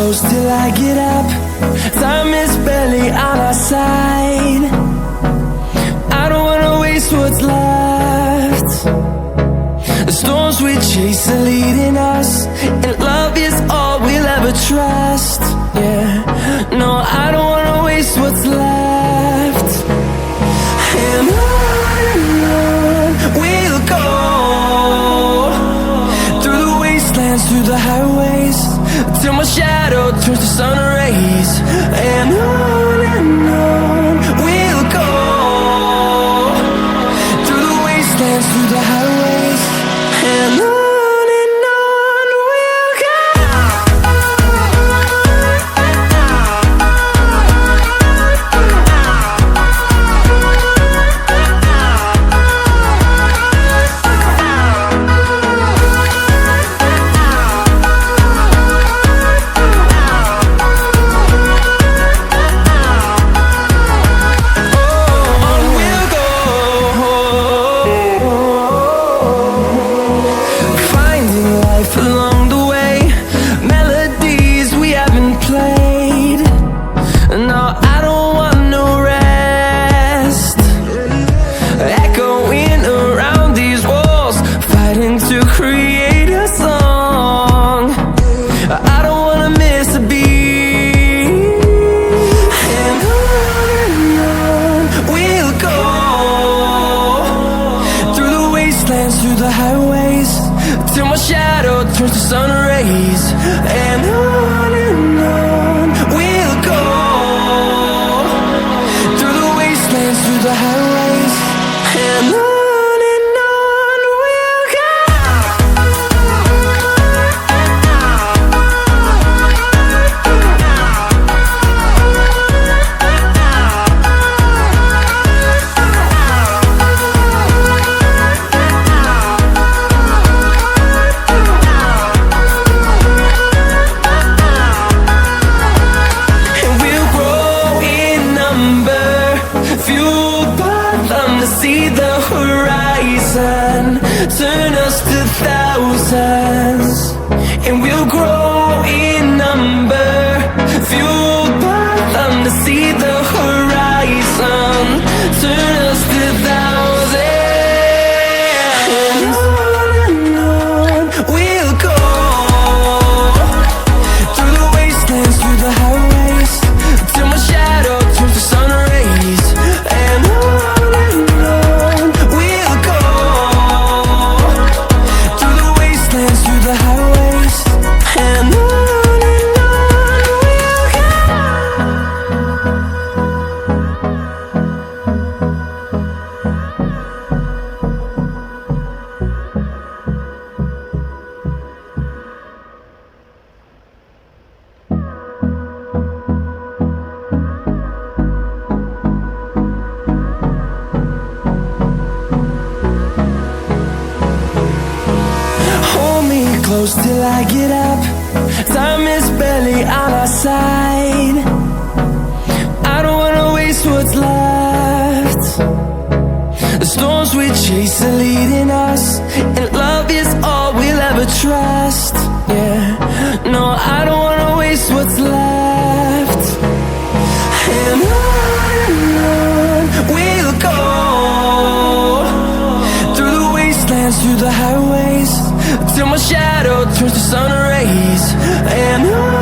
close till I get up. Time is barely on our side. I don't wanna waste what's left. The storms we chase are leading us, and love is all we'll ever trust. Yeah, no, I don't wanna waste what's left. And on we'll go, through the wastelands, through the highways, till my shadow turns to sun rays. And on we'll go, through the wastelands, through the highways, and on we'll go. Along the way, melodies we haven't played. No, I don't want no rest. Echoing around these walls, fighting to create a song. I don't wanna miss a beat. And on we'll go, through the wastelands, through the highways, till my shadow turns to sun rays. And on we'll go, through the wastelands, through the highways, and on we'll go. See the horizon, turn us to thousands, and we'll grow in number. Fueled by them to see the horizon, turn us to thousands. And on we'll go, through the wastelands, through the highways, till my shadow turns to sun rays. And close till I get up. Time is barely on our side. I don't wanna waste what's left. The storms we chase are leading us, and love is all we'll ever trust. Yeah, no, I don't wanna waste what's left. And on we'll go, through the wastelands, through the highways, till my shadow turns to sun rays. And on